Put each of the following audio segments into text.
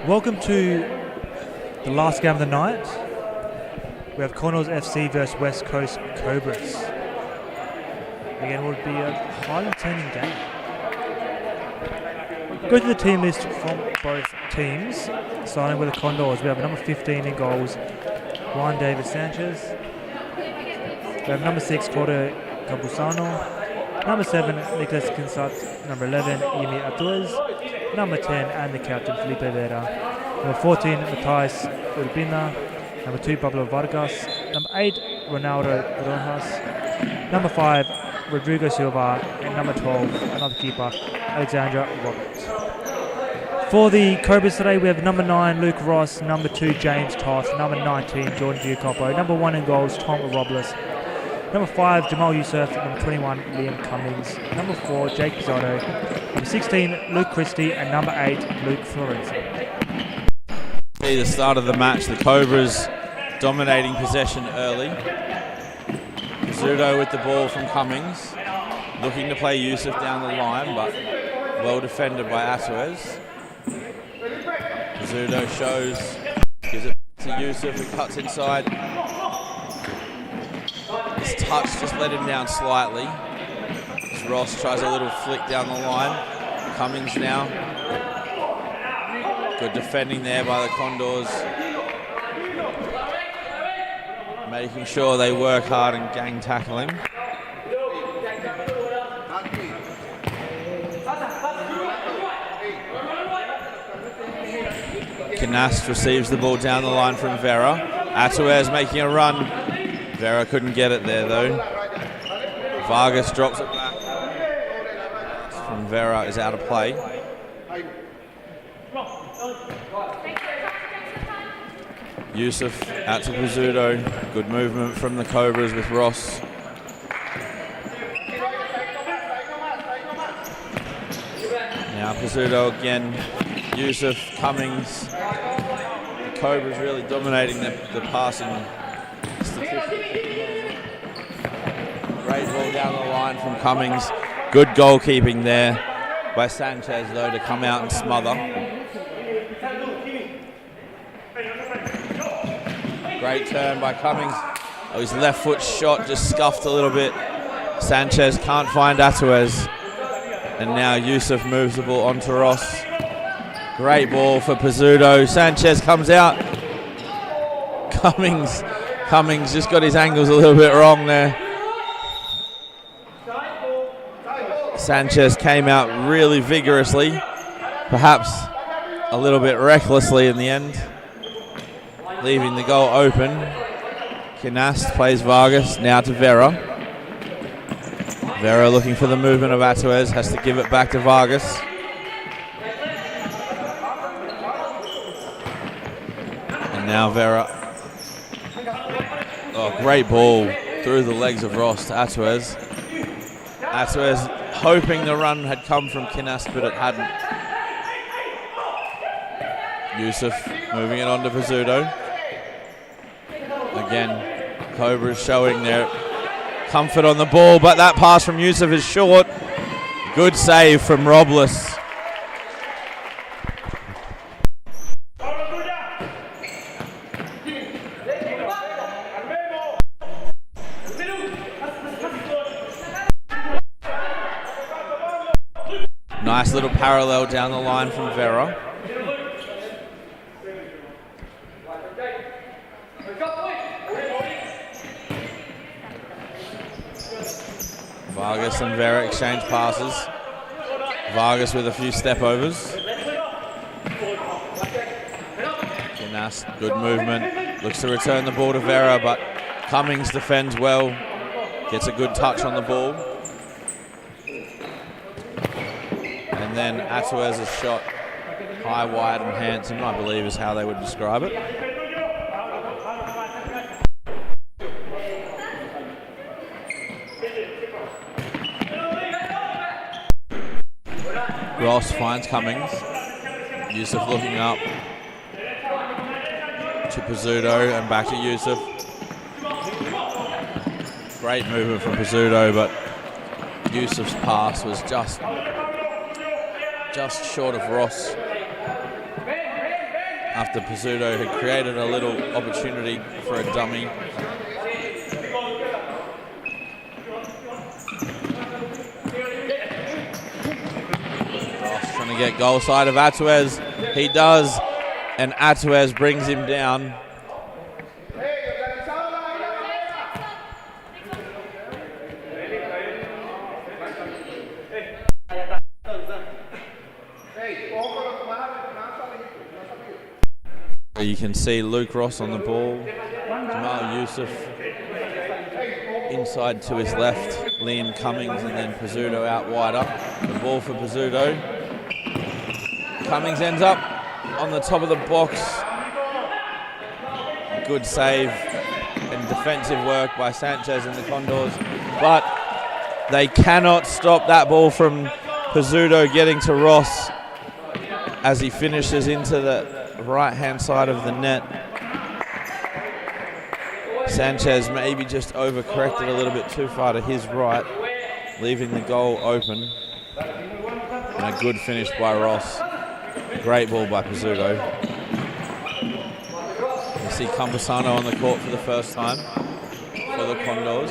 Welcome to the last game of the night. We have Condors FC versus West Coast Cobras. Again, it would be a highly entertaining game. Go to the team list from both teams, starting with the Condors. We have number 15 in goals, Juan David Sanchez. We have number 6, Claudio Capusano. Number 7, Nicolas Kinast. Number 11, Imi Atuez. Number 10, and the captain, Felipe Vera. Number 14, Matthias Urbina. Number 2, Pablo Vargas. Number 8, Ronaldo Rojas. Number 5, Rodrigo Silva. And number 12, another keeper, Alexandra Roberts. For the Cobras today, we have number 9, Luke Ross. Number 2, James Toth. Number 19, Jordan Giacopo. Number 1 in goals, Tom Robles. Number 5, Jamal Youssef. Number 21, Liam Cummings. Number 4, Jake Pizzotto. Number 16, Luke Christie. And number 8, Luke Florenzi. The start of the match, the Cobras dominating possession early. Pizzuto with the ball from Cummings. Looking to play Youssef down the line, but well defended by Atuez. Pizzuto shows, gives it to Youssef, who cuts inside. His touch just let him down slightly. As Ross tries a little flick down the line. Cummings now. Good defending there by the Condors. Making sure they work hard and gang tackle him. Kinast receives the ball down the line from Vera. Atuez making a run. Vera couldn't get it there though. Vargas drops it back. From Vera is out of play. Youssef out to Pizzuto. Good movement from the Cobras with Ross. Now Pizzuto again. Youssef, Cummings. The Cobras really dominating the passing statistics. Great ball down the line from Cummings. Good goalkeeping there by Sanchez though to come out and smother. Great turn by Cummings. Oh, his left foot shot just scuffed a little bit. Sanchez can't find Atuez. And now Youssef moves the ball onto Ross. Great ball for Pizzuto. Sanchez comes out. Cummings just got his angles a little bit wrong there. Sanchez came out really vigorously, perhaps a little bit recklessly in the end, leaving the goal open. Kinast plays Vargas, now to Vera. Vera looking for the movement of Atuez, has to give it back to Vargas. And now Vera. Oh, great ball through the legs of Ross to Atuez. Atuez hoping the run had come from Kinast, but it hadn't. Youssef moving it on to Pizzuto. Again, Cobras showing their comfort on the ball, but that pass from Youssef is short. Good save from Robles. Nice little parallel down the line from Vera. Vargas and Vera exchange passes. Vargas with a few step overs. Kinast, good movement. Looks to return the ball to Vera, but Cummings defends well. Gets a good touch on the ball. And then Atuez's shot, high, wide and handsome, I believe is how they would describe it. Ross finds Cummings. Youssef looking up to Pizzuto and back to Youssef. Great movement from Pizzuto, but Youssef's pass was just short of Ross. after Pizzuto had created a little opportunity for a dummy. Ross trying to get goal side of Atuez. He does, and Atuez brings him down. You can see Luke Ross on the ball, Jamal Youssef inside to his left, Liam Cummings, and then Pizzuto out wider. The ball for Pizzuto. Cummings ends up on the top of the box. Good save and defensive work by Sanchez and the Condors, but they cannot stop that ball from Pizzuto getting to Ross as he finishes into the right-hand side of the net. Sanchez maybe just overcorrected a little bit too far to his right, leaving the goal open. And a good finish by Ross. Great ball by Pizzuto. You see Campusano on the court for the first time for the Condors.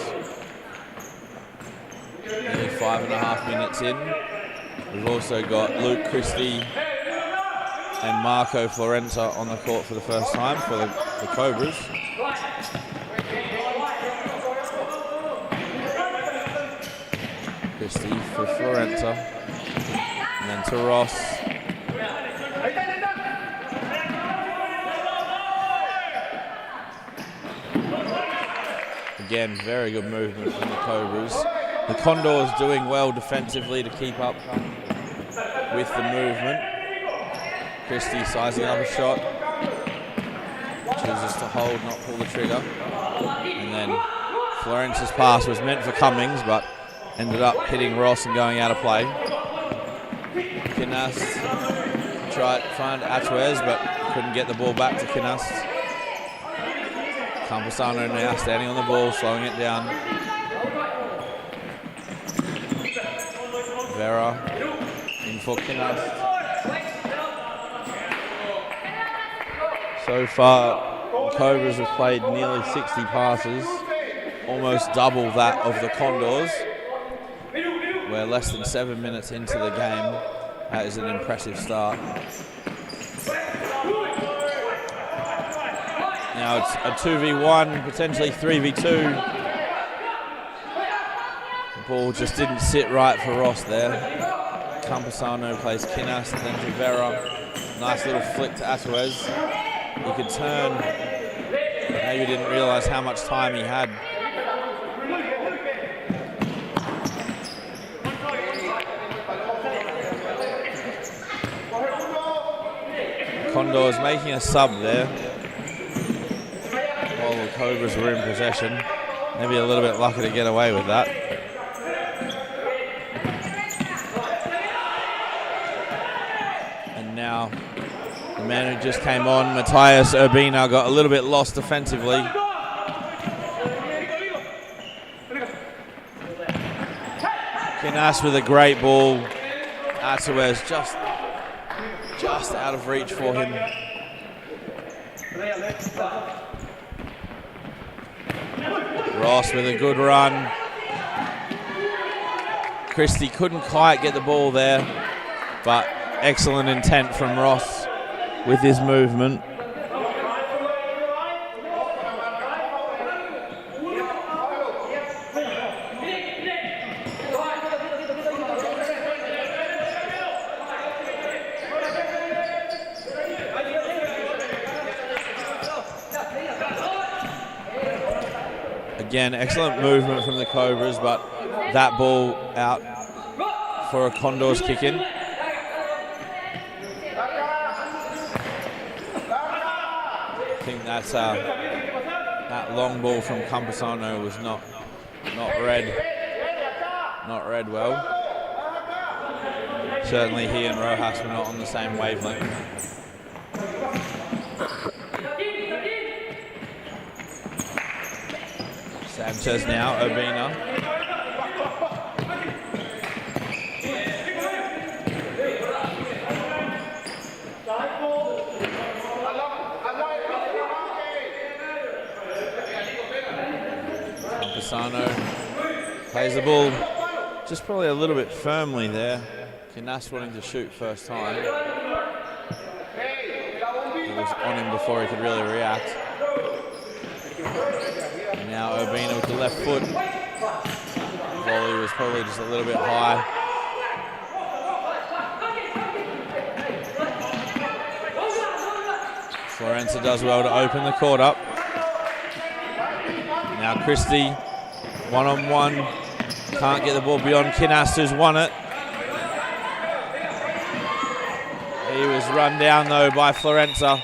Nearly 5.5 minutes in. We've also got Luke Christie and Marco Florenta on the court for the first time for the Cobras. Christie for Florenta, and then to Ross. Again, very good movement from the Cobras. The Condors doing well defensively to keep up with the movement. Christie sizing up a shot, chooses to hold, not pull the trigger. And then Florence's pass was meant for Cummings, but ended up hitting Ross and going out of play. Kinast tried to find Atuez, but couldn't get the ball back to Kinast. Campusano now standing on the ball, slowing it down. Vera in for Kinast. So far, the Cobras have played nearly 60 passes, almost double that of the Condors. We're less than 7 minutes into the game. That is an impressive start. Now it's a 2v1, potentially 3v2. The ball just didn't sit right for Ross there. Campusano plays Kinast, then to Vera. Nice little flick to Atuez. He could turn. Maybe didn't realise how much time he had. Condors making a sub there while the Cobras were in possession. Maybe a little bit lucky to get away with that. And now the man who just came on, Matthias Urbina, got a little bit lost defensively. Kinast with a great ball. Atuez just out of reach for him. Ross with a good run. Christie couldn't quite get the ball there, but excellent intent from Ross with his movement. Again, excellent movement from the Cobras, but that ball out for a Condors kick in. I think that's that long ball from Campusano was not read well. Certainly he and Rojas were not on the same wavelength. Sanchez now, Urbina. Campusano plays the ball just probably a little bit firmly there. Kinast wanting to shoot first time. It was on him before he could really react. And now Urbina with the left foot. Volley was probably just a little bit high. Florenza does well to open the court up. Now Christie, one-on-one. Can't get the ball beyond Kinast, who's won it. He was run down though by Florenza.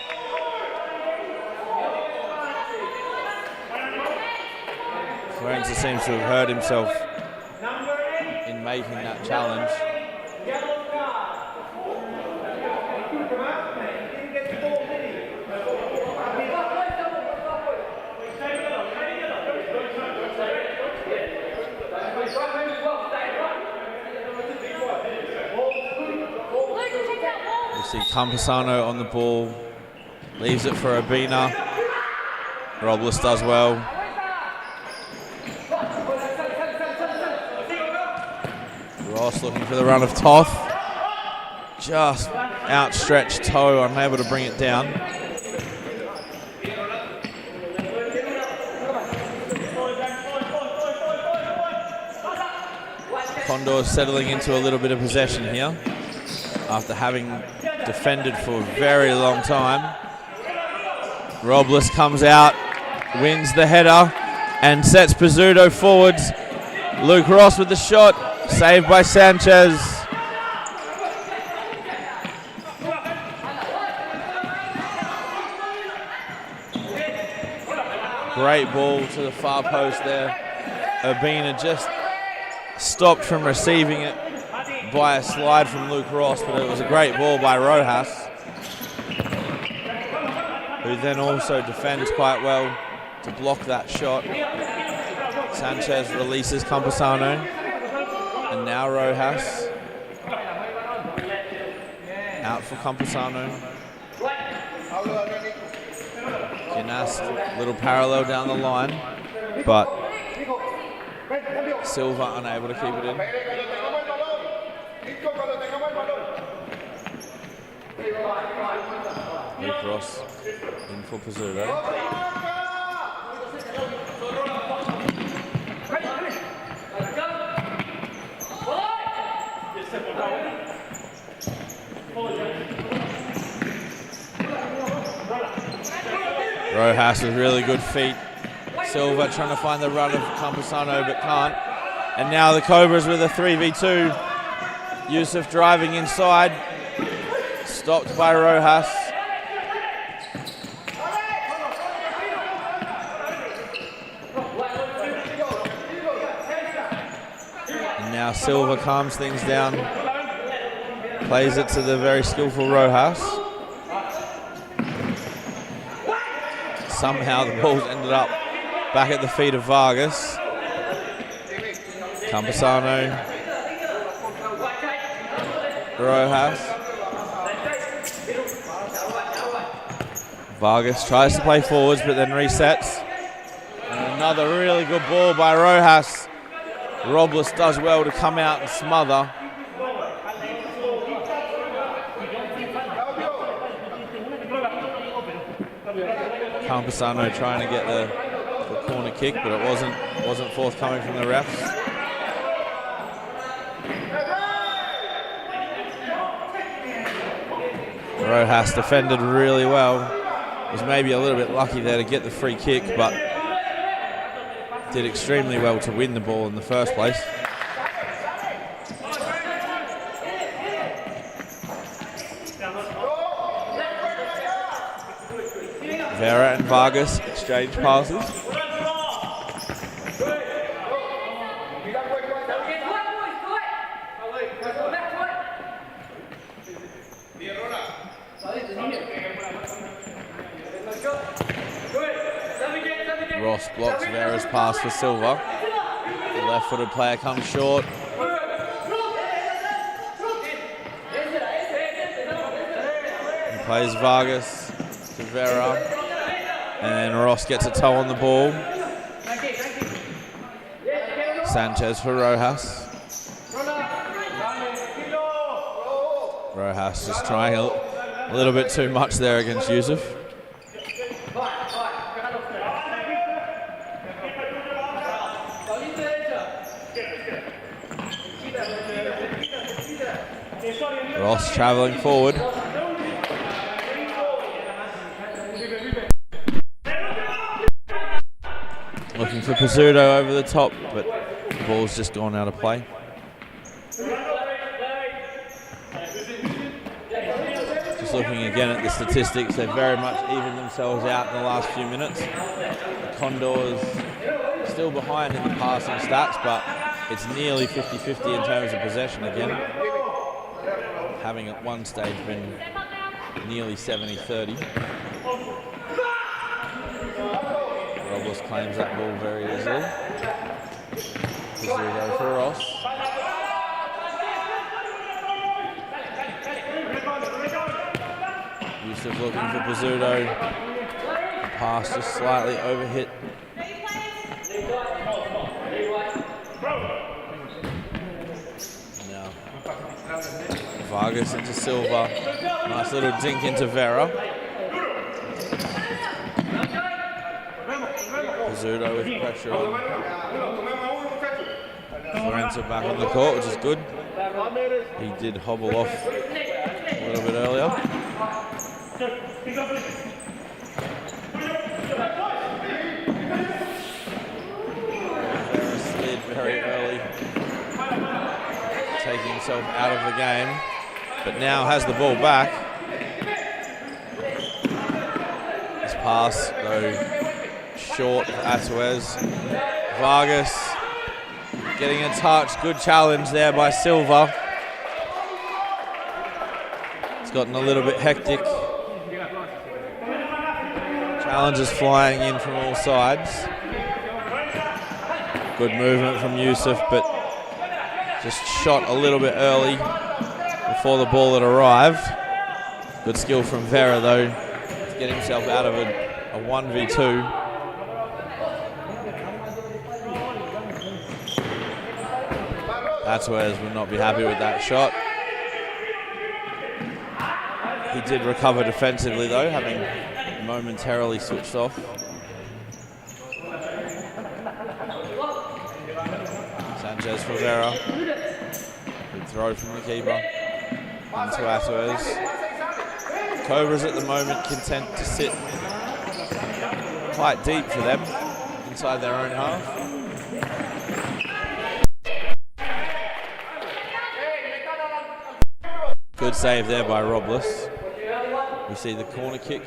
Florenza seems to have hurt himself in making that challenge. See Campusano on the ball, leaves it for Urbina. Robles does well. Ross looking for the run of Toth. Just outstretched toe, unable to bring it down. Condors settling into a little bit of possession here after having defended for a very long time. Robles comes out, wins the header, and sets Pizzuto forwards. Luke Ross with the shot, saved by Sanchez. Great ball to the far post there. Urbina just stopped from receiving it by a slide from Luke Ross, but it was a great ball by Rojas, who then also defends quite well to block that shot. Sanchez releases Campusano, and now Rojas out for Campusano. Kinast, little parallel down the line, but Silva unable to keep it in. Luke Ross in for Pizzuto. Rojas with really good feet. Silva trying to find the run of Campusano but can't. And now the Cobras with a 3v2. Yusuf driving inside. Stopped by Rojas. And now Silva calms things down. Plays it to the very skillful Rojas. Somehow the ball's ended up back at the feet of Vargas. Campusano. Rojas. Vargas tries to play forwards but then resets. And another really good ball by Rojas. Robles does well to come out and smother. Campusano trying to get the corner kick, but it wasn't forthcoming from the refs. Rojas defended really well. Was maybe a little bit lucky there to get the free kick, but did extremely well to win the ball in the first place. Vera and Vargas exchange passes. Ross blocks Vera's pass for Silva. The left-footed player comes short. He plays Vargas to Vera. And Ross gets a toe on the ball. Sanchez for Rojas. Rojas just trying a little bit too much there against Yusuf. Ross travelling forward. Looking for Pizzuto over the top, but the ball's just gone out of play. Just looking again at the statistics, they've very much evened themselves out in the last few minutes. The Condors still behind in the passing stats, but it's nearly 50-50 in terms of possession again. Having at one stage been nearly 70-30. Robles claims that ball very easily. Pizzuto for Ross. Yusuf looking for Pizzuto. The pass just slightly overhit. Now Vargas into Silva. Nice little dink into Vera. Pizzuto with pressure on. Florenza back on the court, which is good. He did hobble off a little bit earlier. Vera slid very early, taking himself out of the game, but now has the ball back. This pass, though, short for Atuez. Vargas getting a touch. Good challenge there by Silva. It's gotten a little bit hectic. Challenges flying in from all sides. Good movement from Yusuf, but just shot a little bit early before the ball had arrived. Good skill from Vera, though, to get himself out of a 1v2. Atuez would not be happy with that shot. He did recover defensively, though, having momentarily switched off. Sanchez for Vera. Good throw from the keeper into Atuez. Cobras at the moment content to sit quite deep for them inside their own half. Good save there by Robles. We see the corner kick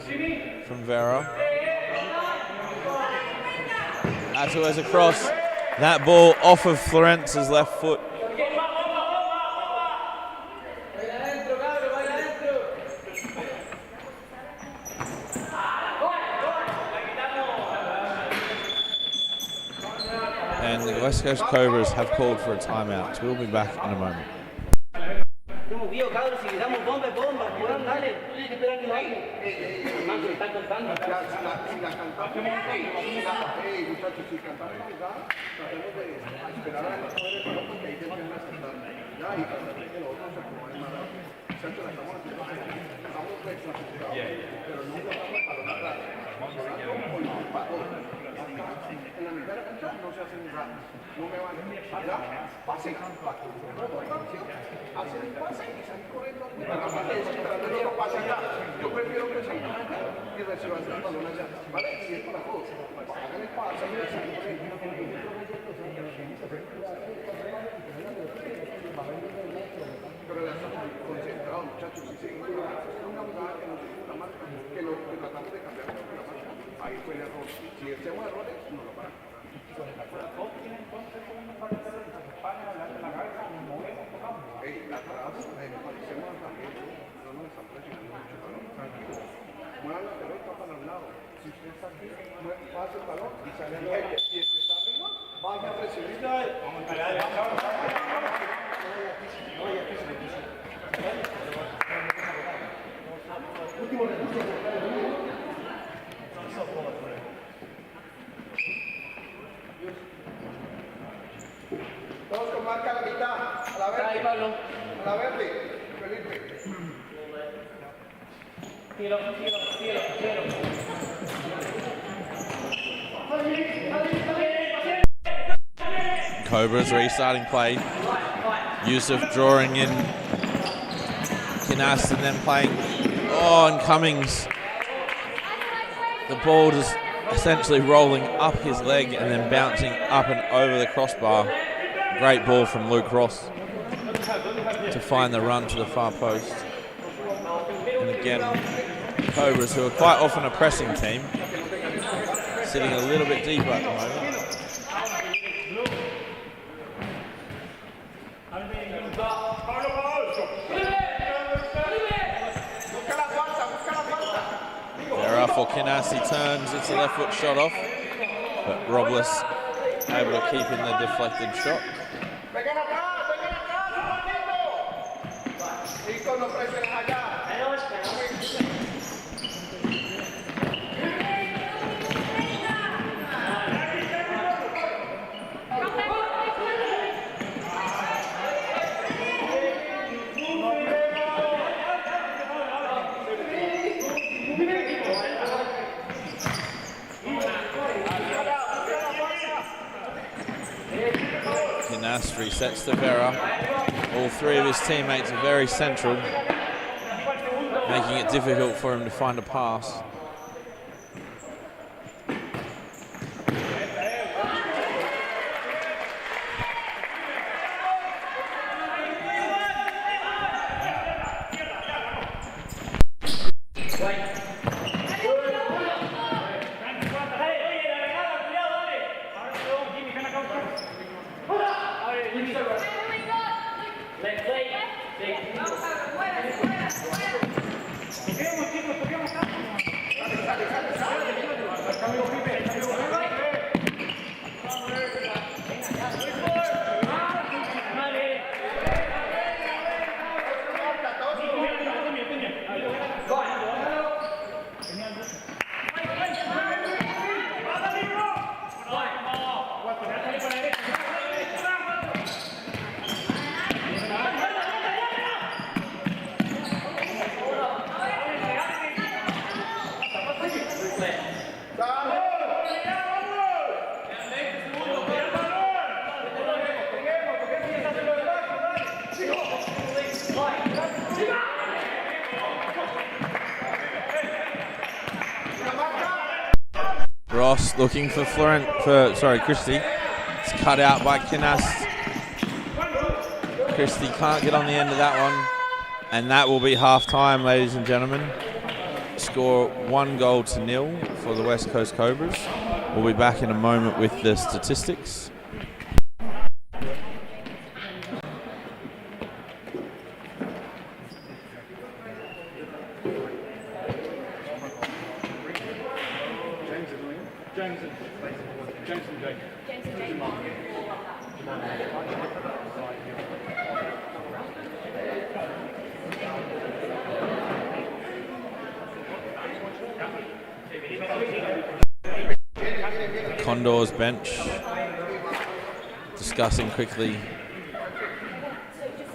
from Vera. Atuez across. That ball off of Florence's left foot. And the West Coast Cobras have called for a timeout. So we'll be back in a moment. Cobras restarting play. Yusuf drawing in Kinast and then playing. Oh, and Cummings. The ball just essentially rolling up his leg and then bouncing up and over the crossbar. Great ball from Luke Ross to find the run to the far post. And again, Cobras, who are quite often a pressing team, sitting a little bit deeper at the moment. For Kinast, he turns, it's a left foot shot off, but Robles able to keep in the deflected shot. Kinast resets to Vera. All three of his teammates are very central, making it difficult for him to find a pass. Ross looking for Christie. It's cut out by Kinast. Christie can't get on the end of that one. And that will be half time, ladies and gentlemen. Score 1-0 for the West Coast Cobras. We'll be back in a moment with the statistics. Condors bench discussing quickly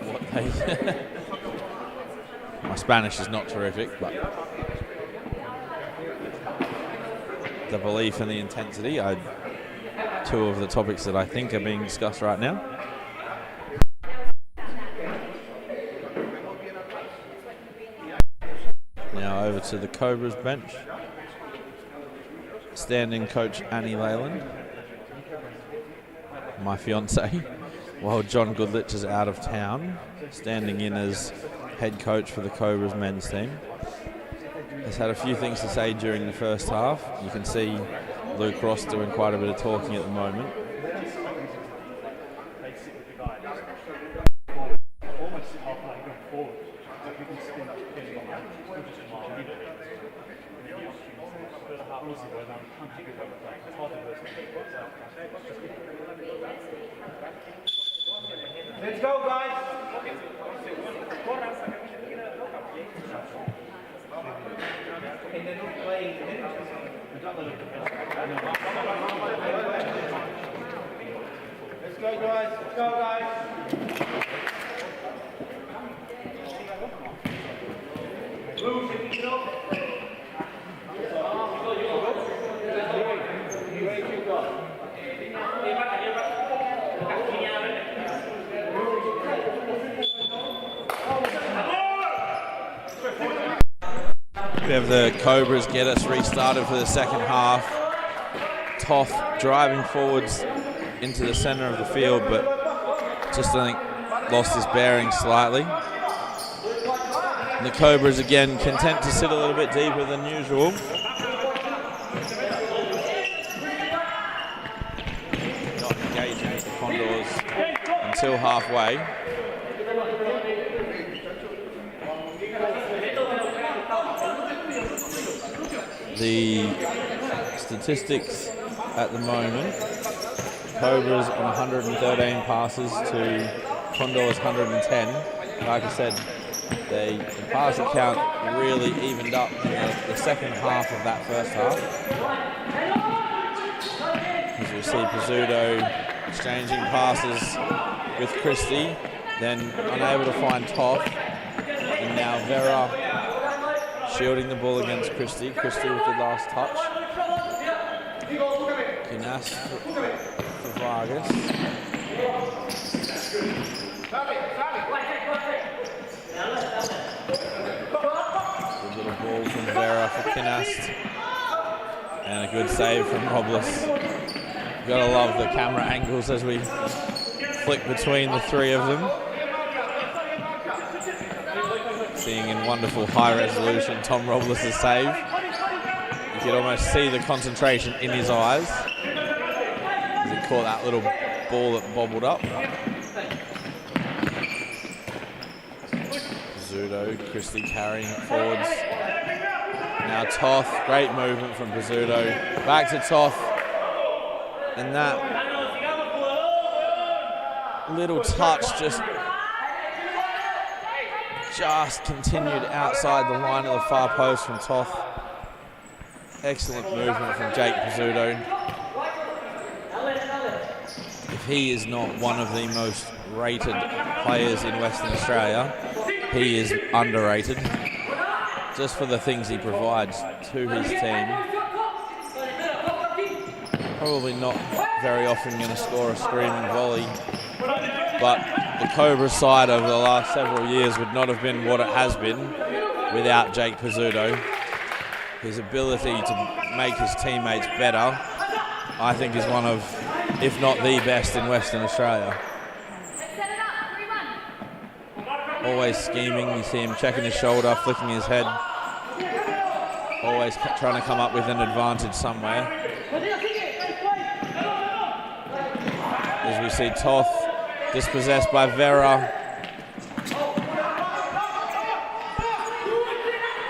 what they my Spanish is not terrific, but the belief and the intensity are two of the topics that I think are being discussed right now. Now over to the Cobras bench. Standing coach Annie Leyland, my fiance, while John Goodlich is out of town, standing in as head coach for the Cobras men's team. Has had a few things to say during the first half. You can see Luke Ross doing quite a bit of talking at the moment. Let's go, guys. Let's We have the Cobras get us restarted for the second half. Toth driving forwards into the centre of the field, but just I think lost his bearing slightly. And the Cobras again content to sit a little bit deeper than usual. Not engaging with the Condors until halfway. The statistics at the moment, Cobras on 113 passes to Condors 110. Like I said, the passing count really evened up in the second half of that first half. As we see Pizzuto exchanging passes with Christie, then unable to find Toth, and now Vera shielding the ball against Christie. Christie with the last touch. Kinast for Vargas. Good little ball from Vera for Kinast. And a good save from Robles. Gotta love the camera angles as we flick between the three of them. Seeing in wonderful high resolution Tom Robles' save. You could almost see the concentration in his eyes as he caught that little ball that bobbled up. Pizzuto, Christie carrying it forwards. Now Toth, great movement from Pizzuto. Back to Toth. And that little touch just continued outside the line of the far post from Toth. Excellent movement from Jake Pizzuto. If he is not one of the most rated players in Western Australia, he is underrated. Just for the things he provides to his team. Probably not very often going to score a screaming volley, but the Cobra side over the last several years would not have been what it has been without Jake Pizzuto. His ability to make his teammates better, I think, is one of, if not the best in Western Australia. Always scheming, you see him checking his shoulder, flicking his head. Always trying to come up with an advantage somewhere. As we see Toth dispossessed by Vera.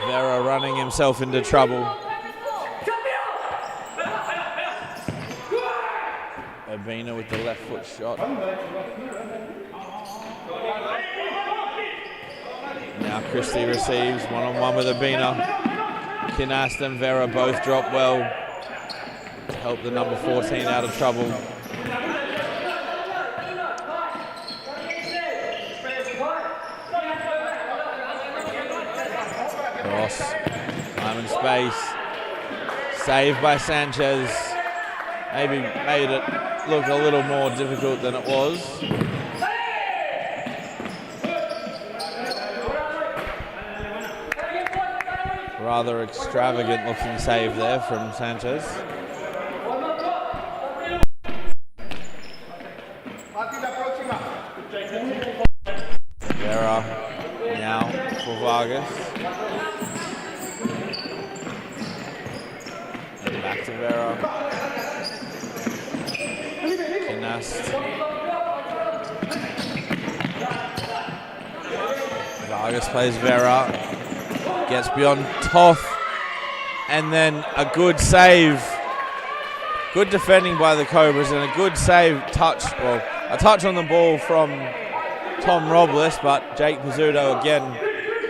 Vera running himself into trouble. Urbina with the left foot shot. Now Christie receives one-on-one with Urbina. Kinast and Vera both drop well to help the number 14 out of trouble. Cross, time and space, saved by Sanchez. Maybe made it look a little more difficult than it was. Rather extravagant looking save there from Sanchez. Vera now for Vargas. And back to Vera. Kinast. Vargas plays Vera. Gets beyond Toth, and then a good save. Good defending by the Cobras and a good save touch, well, a touch on the ball from Tom Robles, but Jake Pizzuto again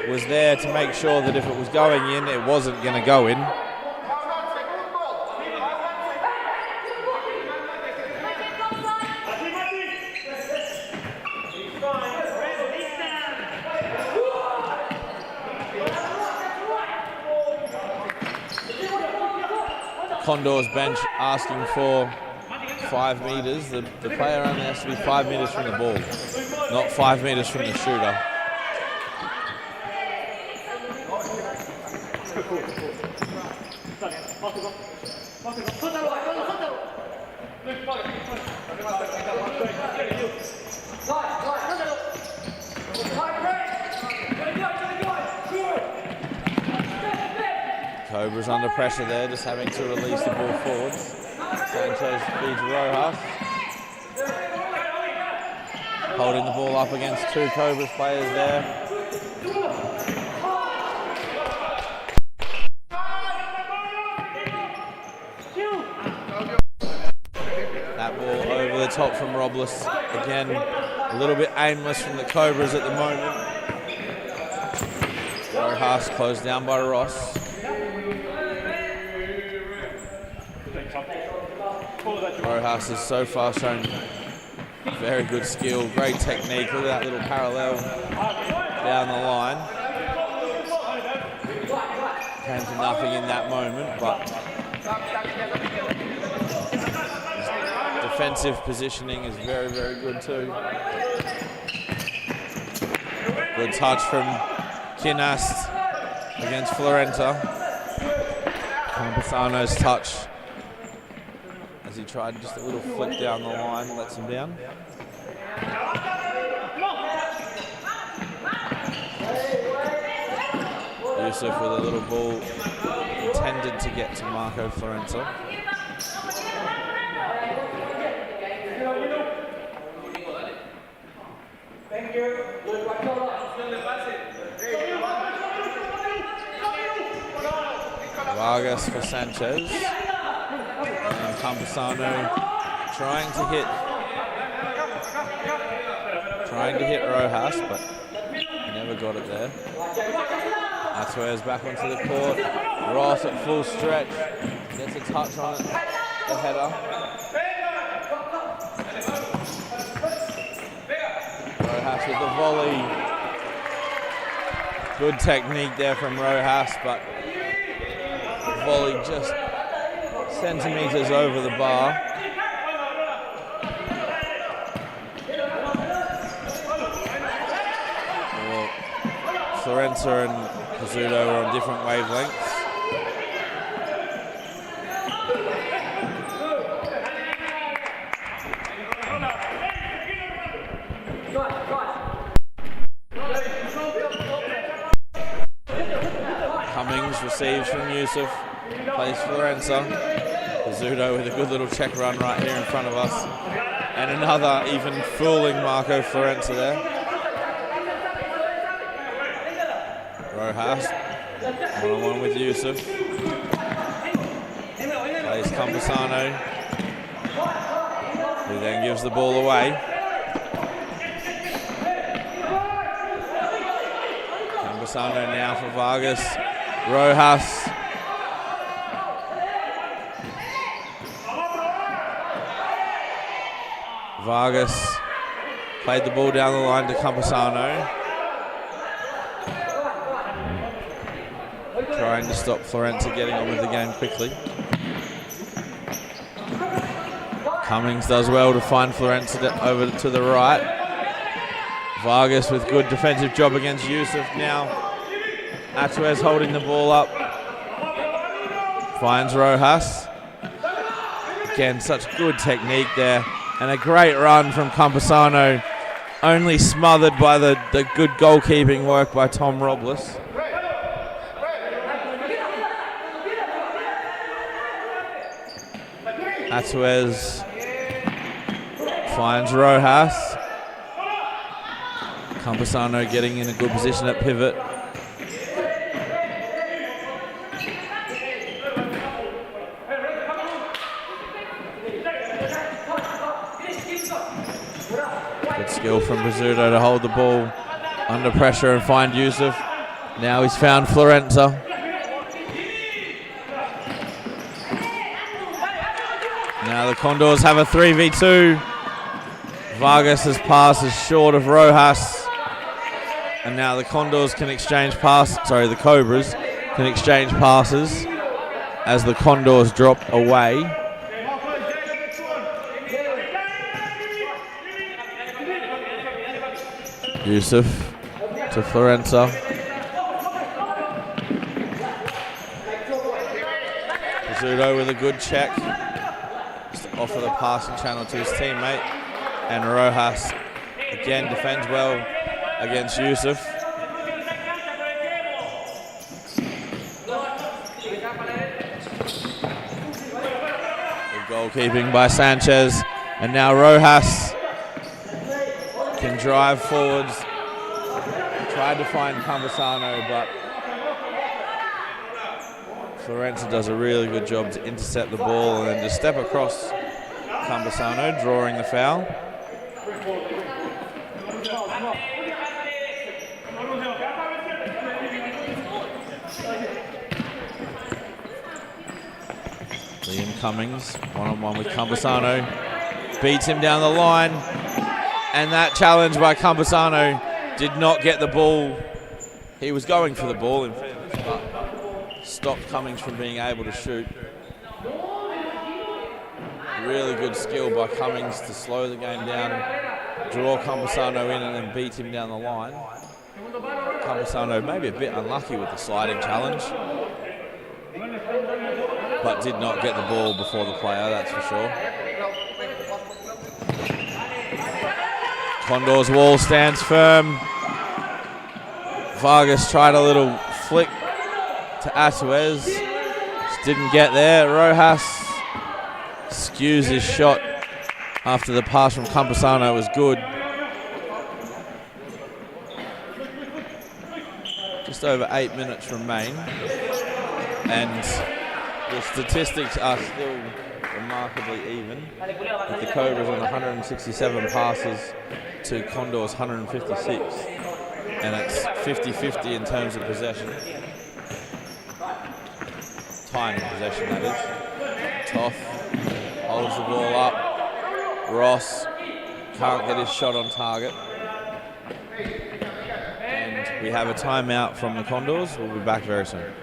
was there to make sure that if it was going in, it wasn't going to go in. Condors bench asking for 5 metres. The player only has to be 5 metres from the ball, not 5 metres from the shooter. Cobras under pressure there, just having to release the ball forwards. Sanchez feeds Rojas. Holding the ball up against 2 Cobras players there. That ball over the top from Robles. Again, a little bit aimless from the Cobras at the moment. Rojas closed down by Ross. Rojas has so far shown very good skill, great technique. Look at that little parallel down the line. Came to nothing in that moment, but his defensive positioning is very, very good too. Good touch from Kinast against Florenta. Campesano's touch as he tried just a little flick down the line, lets him down. Yusuf with a little ball intended to get to Marco Florenta. Vargas for Sanchez. And Campesano trying to hit Rojas, but never got it there. Atuer's back onto the court. Ross at full stretch. Gets a touch on it. The header. Rojas with the volley. Good technique there from Rojas, but the volley just centimetres over the bar. Well, Florenta and Pizzuto are on different wavelengths. Cummings receives from Yusuf, plays Florenta. Pizzuto with a good little check run right here in front of us. And another even fooling Marco Florenta there. Rojas, one-on-one with Yusuf. Plays Campesano, who then gives the ball away. Campesano now for Vargas. Rojas. Vargas played the ball down the line to Campesano. Trying to stop Florenta getting on with the game quickly. Cummings does well to find Florenta over to the right. Vargas with good defensive job against Yusuf now. Atuer's holding the ball up. Finds Rojas. Again, such good technique there. And a great run from Campesano. Only smothered by the good goalkeeping work by Tom Robles. Atuer's finds Rojas. Campesano getting in a good position at pivot. Good skill from Pizzuto to hold the ball under pressure and find Yusuf. Now he's found Florenta. Now the Condors have a 3v2. Vargas' pass is short of Rojas. And now the Condors can exchange the Cobras can exchange passes. as the Condors drop away. Yusuf to Florenza. Pizzuto with a good check. Just to offer the passing channel to his teammate. And Rojas again defends well against Yusuf. Good goalkeeping by Sanchez. And now Rojas can drive forwards. Tried to find Campusano, but Florenza does a really good job to intercept the ball and then just step across Campusano, drawing the foul. Liam Cummings, one-on-one with Campusano, beats him down the line, and that challenge by Campusano did not get the ball. He was going for the ball, in fairness, but stopped Cummings from being able to shoot. Really good skill by Cummings to slow the game down, draw Campusano in, and then beat him down the line. Campusano maybe a bit unlucky with the sliding challenge, but did not get the ball before the player, that's for sure. Condors wall stands firm. Vargas tried a little flick to Atuez, just didn't get there. Rojas skews his shot after the pass from Campusano was good. Just over 8 minutes remain, and the statistics are still remarkably even, with the Cobras on 167 passes to Condors 156, and it's 50-50 in terms of possession. Time in possession, that is. Toth holds the ball up. Ross can't get his shot on target. And we have a timeout from the Condors. We'll be back very soon.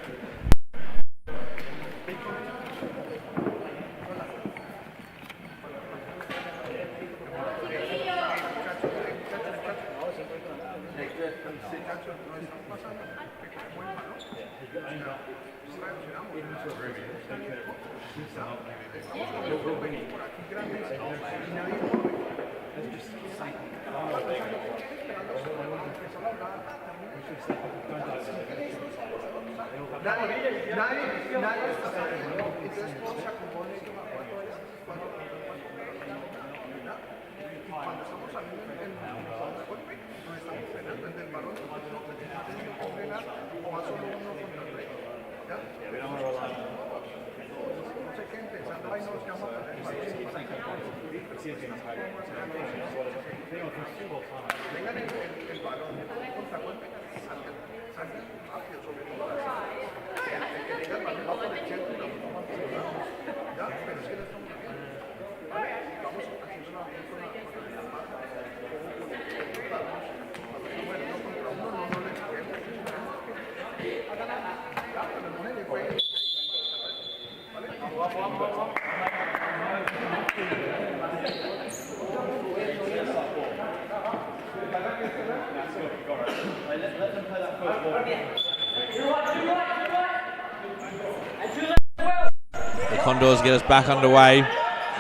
The Condors get us back underway.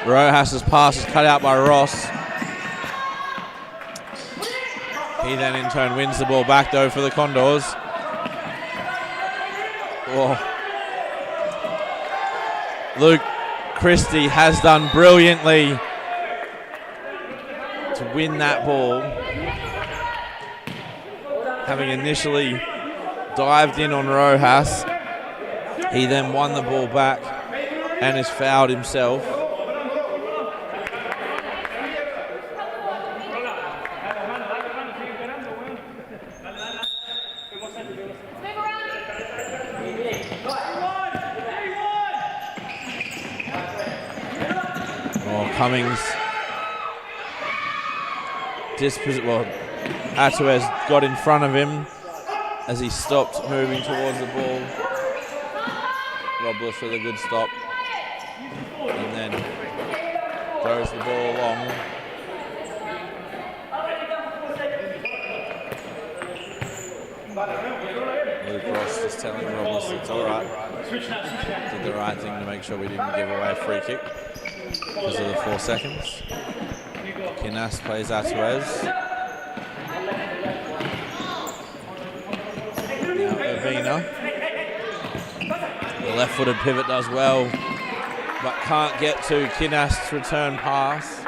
Rojas' pass is cut out by Ross. He then in turn wins the ball back though for the Condors. Whoa. Luke Christie has done brilliantly to win that ball. Having initially dived in on Rojas, he then won the ball back and is fouled himself. Cummings Atuez got in front of him as he stopped moving towards the ball. Robles with a good stop. And then throws the ball long. Luke Ross just telling Robles it's all right. Did the right thing to make sure we didn't give away a free kick because of the 4 seconds. Kinast plays Atuez. Now Urbina. The left-footed pivot does well, but can't get to Kinast's return pass.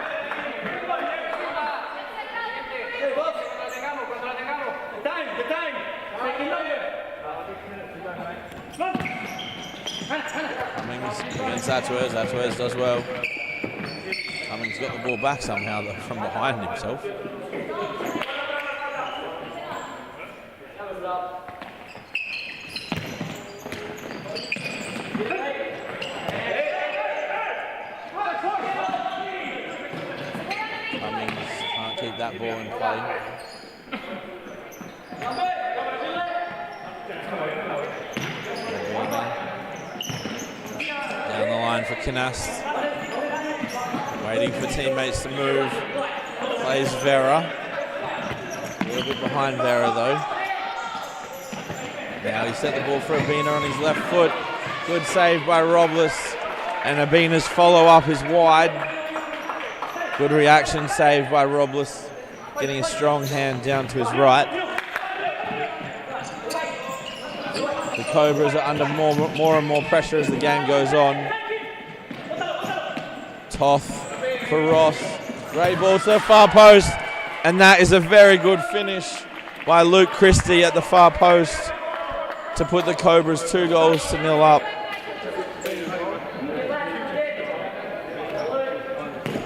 Cummings against Atuez. Atuez does well. Cummings got the ball back somehow from behind himself. Cummings can't keep that ball in play. Down the line for Kinast. Waiting for teammates to move. Plays Vera. A little bit behind Vera though. Now he set the ball for Urbina on his left foot. Good save by Robles. And Urbina's follow-up is wide. Good reaction save by Robles. Getting a strong hand down to his right. The Cobras are under more and more pressure as the game goes on. Toth for Ross. Great ball to the far post. And that is a very good finish by Luke Christie at the far post to put the Cobras 2-0 up.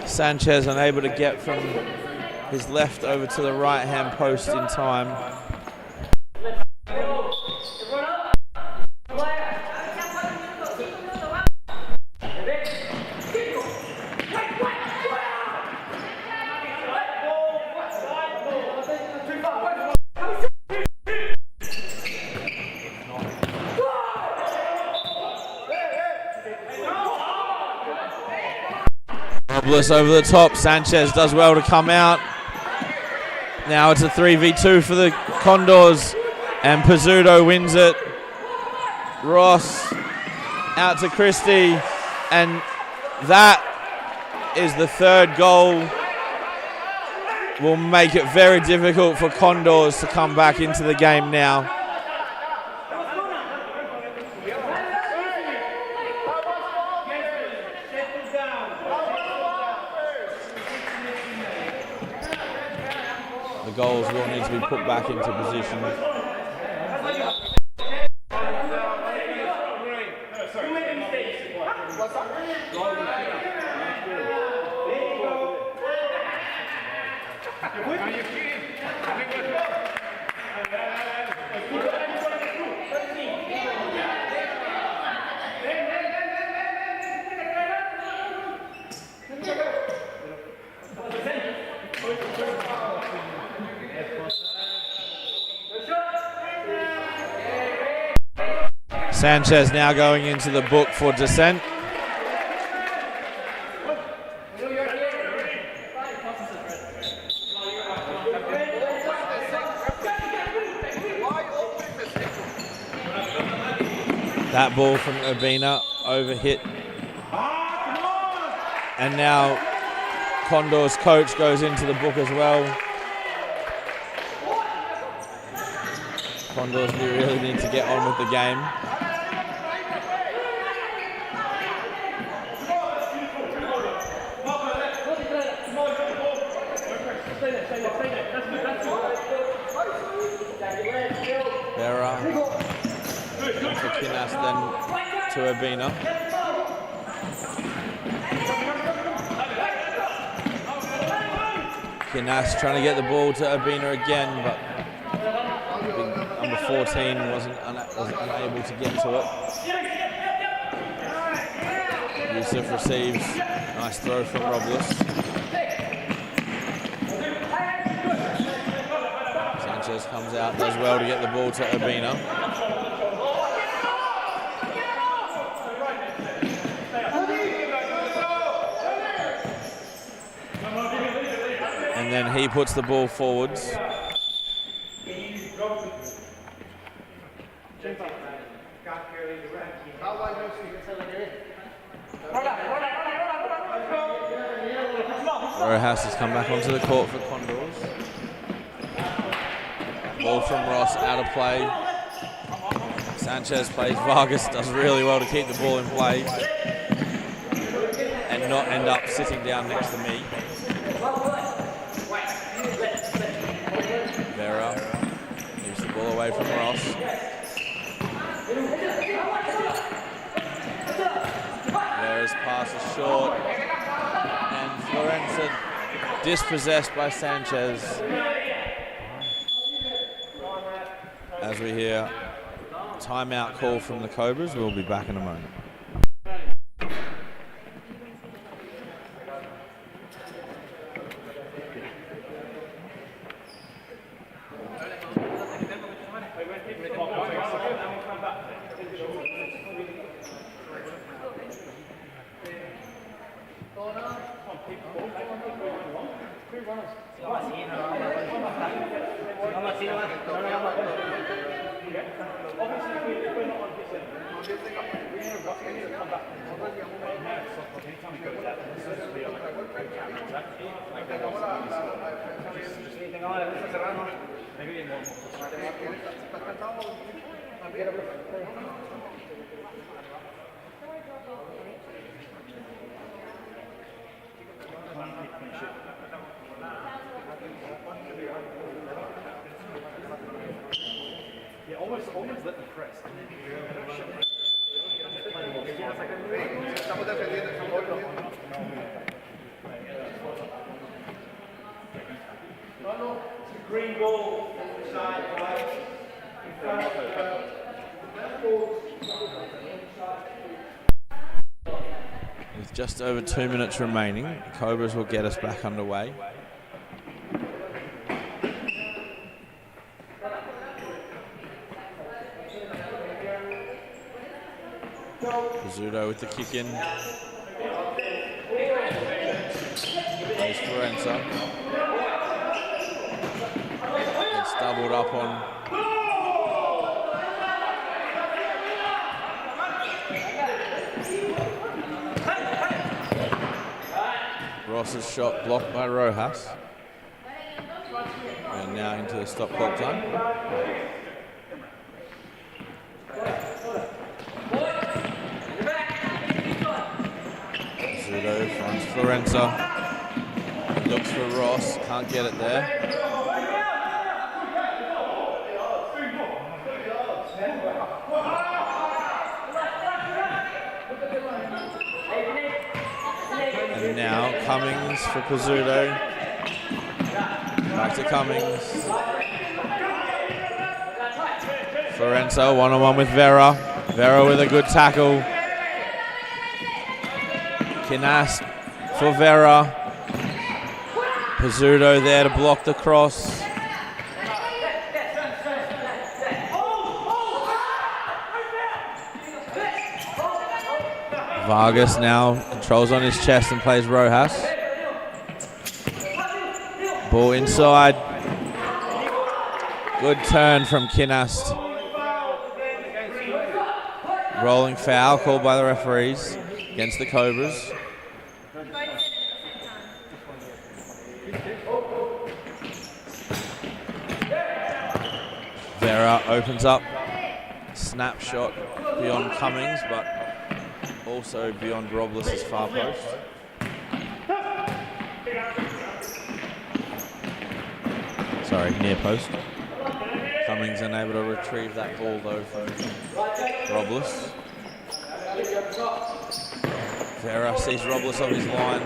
Sanchez unable to get from his left over to the right-hand post in time. Robles over the top. Sanchez does well to come out. Now it's a 3v2 for the Condors, and Pizzuto wins it. Ross out to Christie, and that is the third goal. Will make it very difficult for Condors to come back into the game now. The goals will need to be put back into position. Sanchez now going into the book for dissent. That ball from Urbina overhit. And now Condors coach goes into the book as well. Condors really need to get on with the game. Vera to Kinast, then to Urbina. Kinast trying to get the ball to Urbina again, but number 14 was unable to get to it. Yusuf receives. Nice throw from Robles. Sanchez comes out, does well to get the ball to Urbina. And then he puts the ball forwards. Rojas has come back onto the court for Condors. Ball from Ross out of play. Sanchez plays. Vargas does really well to keep the ball in play and not end up sitting down next to me. Vera moves the ball away from Ross. Vera's pass is short, and Florenza dispossessed by Sanchez. As we hear timeout call from the Cobras, we'll be back in a moment. Almost let them press. Green ball side right. With just over 2 minutes remaining, the Cobras will get us back underway. Pizzuto with the kick in. Plays Florenza. It's doubled up on. Ross's shot blocked by Rojas. And now into the stop clock time. Pizzuto finds Florenza. Looks for Ross, can't get it there. And now Cummings for Pizzuto. Back to Cummings. Florenza one-on-one with Vera. Vera with a good tackle. Kinast for Vera. Pizzuto there to block the cross. Vargas now controls on his chest and plays Rojas. Ball inside. Good turn from Kinast. Rolling foul called by the referees against the Cobras. Vera opens up. Snapshot beyond Cummings, but also beyond Robles' far post. Sorry, near post. Cummings unable to retrieve that ball though from Robles. Vera sees Robles on his line.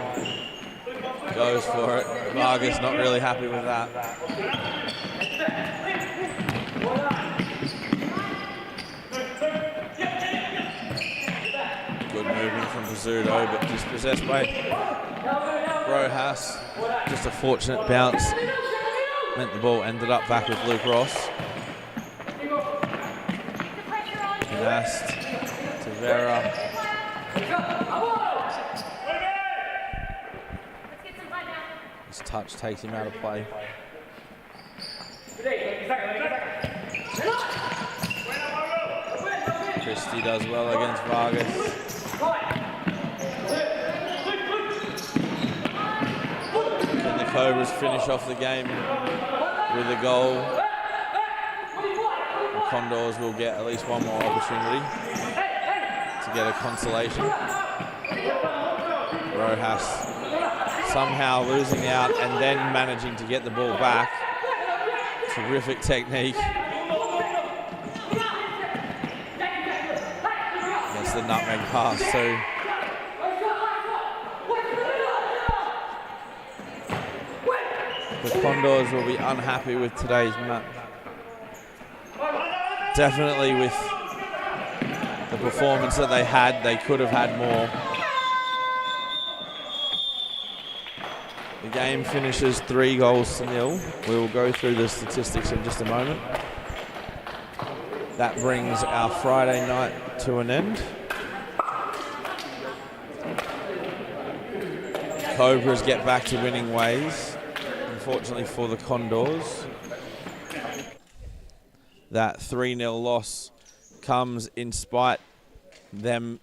Goes for it. Vargas not really happy with that. Good movement from Pizzuto, but dispossessed by Rojas. Just a fortunate bounce. Meant the ball ended up back with Luke Ross. Kinast to Vera. His touch takes him out of play. Christie does well against Vargas. Can the Cobras finish off the game with a goal? The Condors will get at least one more opportunity to get a consolation. Rojas somehow losing out and then managing to get the ball back. Terrific technique. That's the nutmeg pass too. The Condors will be unhappy with today's match. Definitely with the performance that they had, they could have had more. The game finishes 3-0. We will go through the statistics in just a moment. That brings our Friday night to an end. Cobras get back to winning ways. Unfortunately for the Condors, that 3-0 loss comes in spite them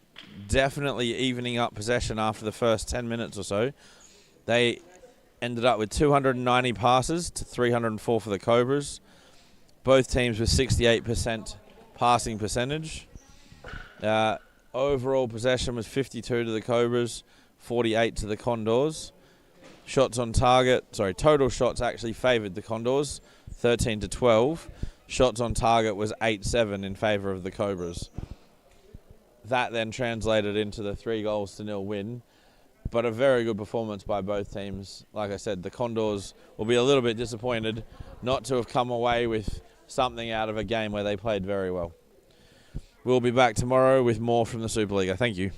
definitely evening up possession after the first 10 minutes or so. They ended up with 290 passes to 304 for the Cobras. Both teams with 68% passing percentage. Overall possession was 52 to the Cobras, 48 to the Condors. Total shots actually favoured the Condors, 13 to 12. Shots on target was 8-7 in favour of the Cobras. That then translated into the 3-0 win, but a very good performance by both teams. Like I said, the Condors will be a little bit disappointed not to have come away with something out of a game where they played very well. We'll be back tomorrow with more from the Supa-Liga. Thank you.